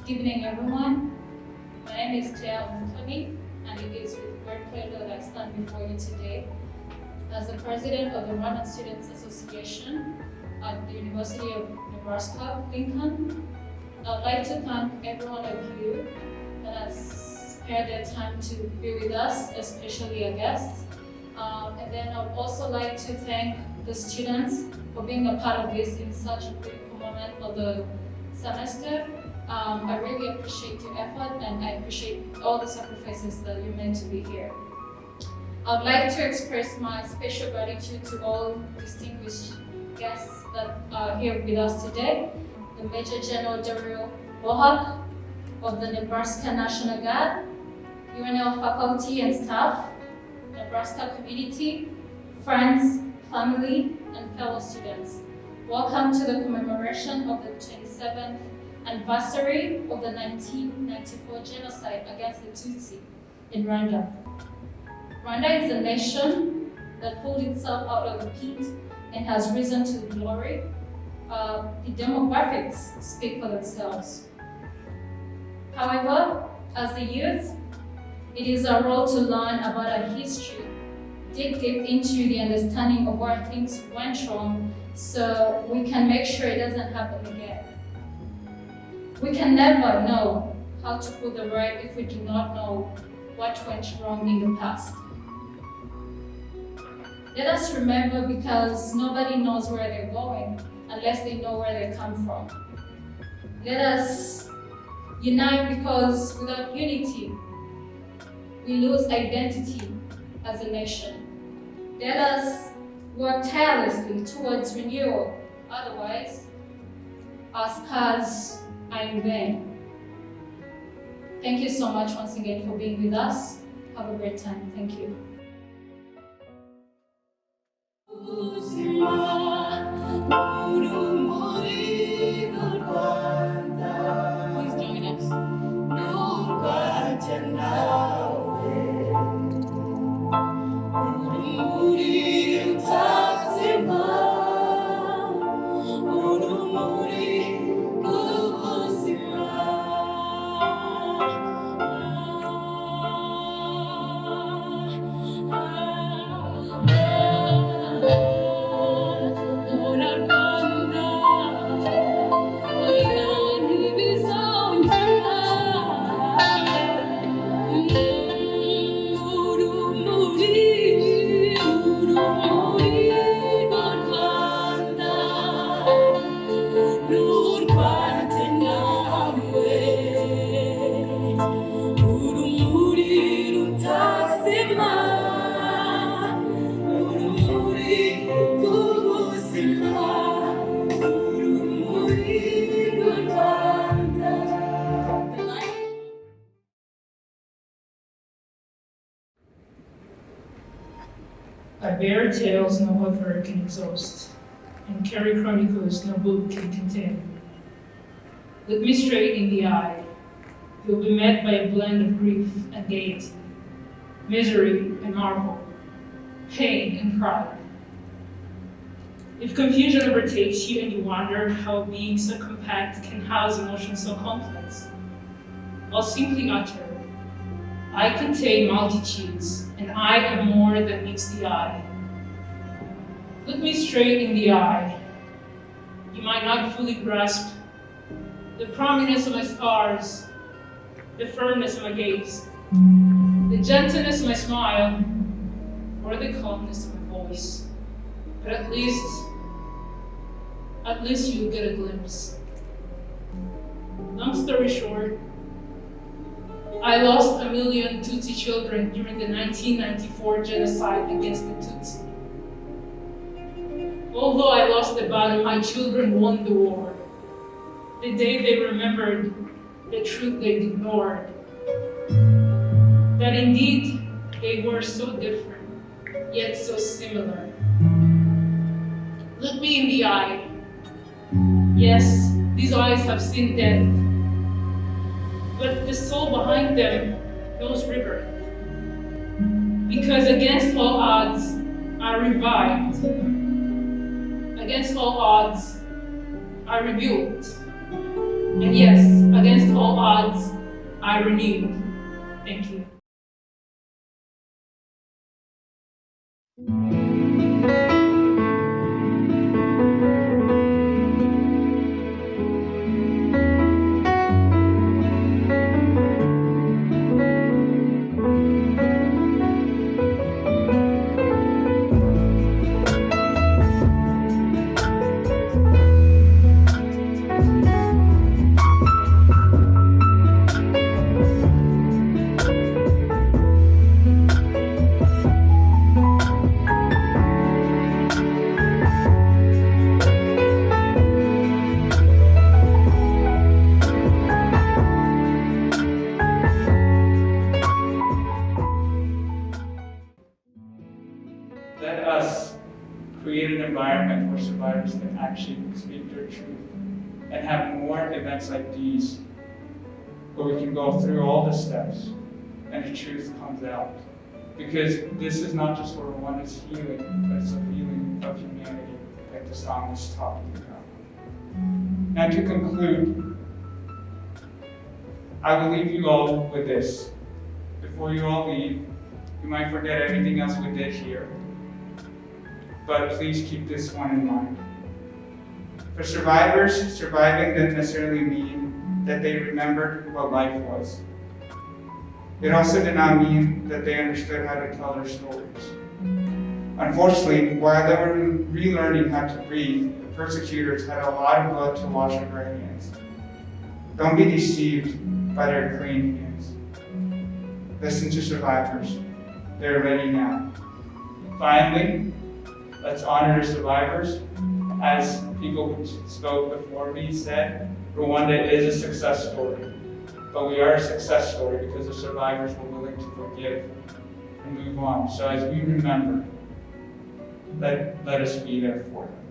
Good evening, everyone. My name is Claire Anthony, and it is with great pleasure that I stand before you today as the president of the Rwandan Student Association at the University of Nebraska, Lincoln. I'd like to thank every one of you that has spared their time to be with us, especially our guests. And then I'd also like to thank the students for being a part of this in such a critical moment of the semester. I really appreciate your effort, and I appreciate all the sacrifices that you made to be here. I'd like to express my special gratitude to all distinguished guests that are here with us today. The Major General Daryl Bohak of the Nebraska National Guard, UNL faculty and staff, Nebraska community, friends, family, and fellow students. Welcome to the commemoration of the 27th anniversary of the 1994 genocide against the Tutsi in Rwanda. Rwanda is a nation that pulled itself out of the pit and has risen to glory. The demographics speak for themselves. However, as the youth, it is our role to learn about our history, dig deep into the understanding of where things went wrong so we can make sure it doesn't happen again. We can never know how to put the right if we do not know what went wrong in the past. Let us remember, because nobody knows where they're going unless they know where they come from. Let us unite, because without unity, we lose identity as a nation. Let us work tirelessly towards renewal, otherwise our scars are in vain. Thank you so much once again for being with us. Have a great time. Thank you. Please join I bear tales no author can exhaust, and carry chronicles no book can contain. Look me straight in the eye, you'll be met by a blend of grief and gaiety, misery and marvel, pain and pride. If confusion overtakes you and you wonder how a being so compact can house emotions so complex, I'll simply utter, I contain multitudes, and I am more than meets the eye. Look me straight in the eye. You might not fully grasp the prominence of my scars, the firmness of my gaze, the gentleness of my smile, or the calmness of my voice. But at least you'll get a glimpse. Long story short, I lost 1 million Tutsi children during the 1994 genocide against the Tutsi. Although I lost the battle, my children won the war. The day they remembered the truth they'd ignored. That indeed they were so different, yet so similar. Look me in the eye. Yes, these eyes have seen death, but the soul behind them knows rebirth. Because against all odds, I revived. Against all odds, I rebuked. And yes, against all I renew. Thank you. Let us create an environment where survivors can actually speak their truth and have more events like these where we can go through all the steps and the truth comes out. Because this is not just for Rwanda's healing, but it's a healing of humanity, like the song was talking about. Now to conclude, I will leave you all with this. Before you all leave, you might forget everything else we did here, but please keep this one in mind. For survivors, surviving doesn't necessarily mean that they remembered what life was. It also did not mean that they understood how to tell their stories. Unfortunately, while they were relearning how to breathe, the persecutors had a lot of blood to wash over their hands. Don't be deceived by their clean hands. Listen to survivors. They're ready now. Finally, let's honor the survivors. As people who spoke before me said, Rwanda is a success story. But we are a success story because the survivors were willing to forgive and move on. So as we remember, let us be there for them.